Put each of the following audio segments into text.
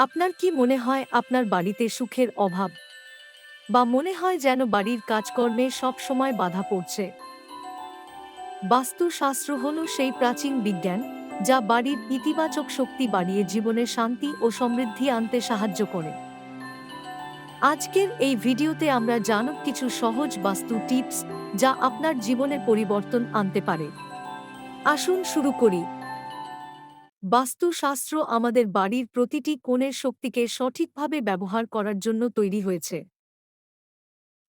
আপনার কি মনে হয় আপনার বাড়িতে সুখের অভাব? বা মনে হয় যেন বাড়ির কাজকর্মে সব সময় বাধা পড়ছে? বাস্তুশাস্ত্র হল সেই প্রাচীন বিজ্ঞান যা বাড়ির ইতিবাচক শক্তি বাড়িয়ে জীবনে শান্তি ও সমৃদ্ধি আনতে সাহায্য করে। আজকের এই ভিডিওতে আমরা জানব কিছু সহজ বাস্তু টিপস যা আপনার জীবনে পরিবর্তন আনতে পারে। আসুন শুরু করি। বাস্তুশাস্ত্র আমাদের বাড়ির প্রতিটি কোণের শক্তিকে সঠিকভাবে ব্যবহার করার জন্য তৈরি হয়েছে।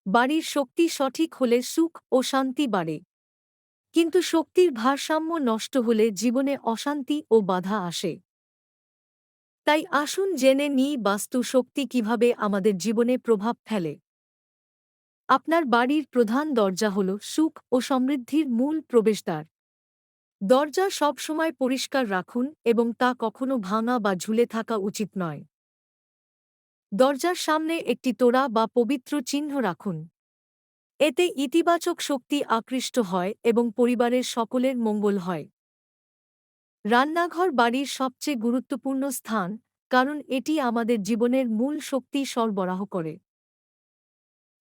বাড়ির শক্তি সঠিক হলে সুখ ও শান্তি বাড়ে, কিন্তু শক্তির ভারসাম্য নষ্ট হলে জীবনে অশান্তি ও বাধা আসে। তাই আসুন জেনে নিই বাস্তু শক্তি কিভাবে আমাদের জীবনে প্রভাব ফেলে। আপনার বাড়ির প্রধান দরজা হল সুখ ও সমৃদ্ধির মূল প্রবেশদ্বার। দরজা সবসময় পরিষ্কার রাখুন এবং তা কখনো ভাঙা বা ঝুলে থাকা উচিত নয়। দরজার সামনে একটি তোড়া বা পবিত্র চিহ্ন রাখুন। এতে ইতিবাচক শক্তি আকৃষ্ট হয় এবং পরিবারের সকলের মঙ্গল হয়। রান্নাঘর বাড়ির সবচেয়ে গুরুত্বপূর্ণ স্থান, কারণ এটি আমাদের জীবনের মূল শক্তি সরবরাহ করে।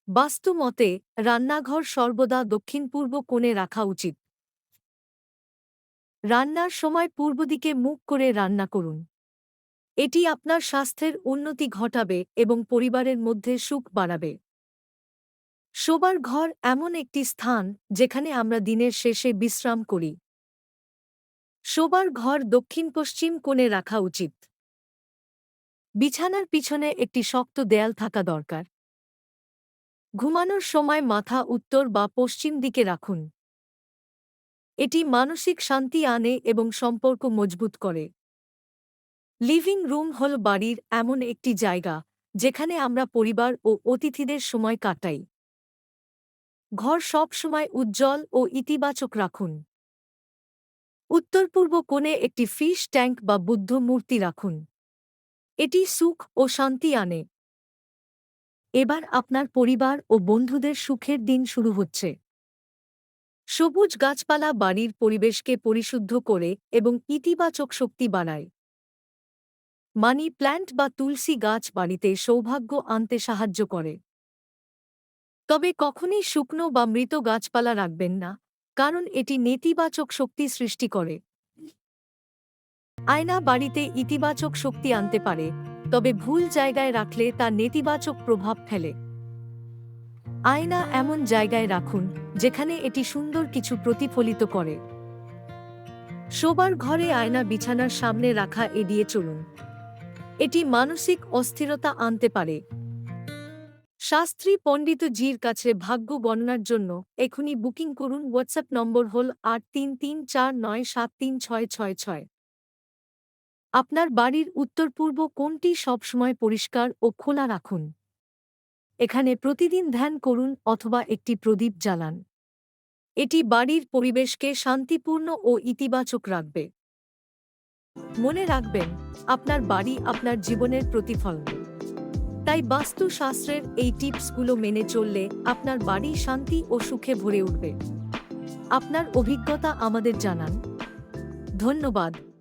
বাস্তু মতে রান্নাঘর সর্বদা দক্ষিণ-পূর্ব কোণে রাখা উচিত। রান্নার সময় পূর্ব দিকে মুখ করে রান্না করুন। এটি আপনার স্বাস্থ্যের উন্নতি ঘটাবে এবং পরিবারের মধ্যে সুখ বাড়াবে। শোবার ঘর এমন একটি স্থান যেখানে আমরা দিনের শেষে বিশ্রাম করি। শোবার ঘর দক্ষিণ-পশ্চিম কোণে রাখা উচিত। বিছানার পিছনে একটি শক্ত দেয়াল থাকা দরকার। ঘুমানোর সময় মাথা উত্তর বা পশ্চিম দিকে রাখুন। এটি মানসিক শান্তি আনে এবং সম্পর্ক মজবুত করে। লিভিং রুম হল বাড়ির এমন একটি জায়গা যেখানে আমরা পরিবার ও অতিথিদের সময় কাটাই। ঘর সব সময় উজ্জ্বল ও ইতিবাচক রাখুন। উত্তর-পূর্ব কোণে একটি ফিশ ট্যাঙ্ক বা বুদ্ধ মূর্তি রাখুন। এটি সুখ ও শান্তি আনে। এবার আপনার পরিবার ও বন্ধুদের সুখের দিন শুরু হচ্ছে। সবুজ গাছপালা বাড়ির পরিবেশকে পরিশুদ্ধ করে এবং ইতিবাচক শক্তি বাড়ায়। মানি প্ল্যান্ট বা তুলসী গাছ বাড়িতে সৌভাগ্য আনতে সাহায্য করে। তবে কখনই শুকনো বা মৃত গাছপালা রাখবেন না, কারণ এটি নেতিবাচক শক্তি সৃষ্টি করে। আয়না বাড়িতে ইতিবাচক শক্তি আনতে পারে, তবে ভুল জায়গায় রাখলে তা নেতিবাচক প্রভাব ফেলে। আয়না এমন জায়গায় রাখুন যেখানে এটি সুন্দর কিছু প্রতিফলিত করে। শোবার ঘরে আয়না বিছানার সামনে রাখা এড়িয়ে চলুন। এটি মানসিক অস্থিরতা আনতে পারে। শাস্ত্রী পণ্ডিত জির কাছে ভাগ্য গণনার জন্য এখনই বুকিং করুন। হোয়াটসঅ্যাপ নম্বর হল 8334973666। আপনার বাড়ির উত্তর-পূর্ব কোণটি সবসময় পরিষ্কার ও খোলা রাখুন। এখানে প্রতিদিন ধ্যান করুন অথবা একটি প্রদীপ জ্বালান। এটি বাড়ির পরিবেশকে শান্তিপূর্ণ ও ইতিবাচক রাখবে। মনে রাখবেন, আপনার বাড়ি আপনার জীবনের প্রতিফলন। তাই বাস্তুশাস্ত্রের এই টিপসগুলো মেনে চললে আপনার বাড়ি শান্তি ও সুখে ভরে উঠবে। আপনার অভিজ্ঞতা আমাদের জানান। ধন্যবাদ।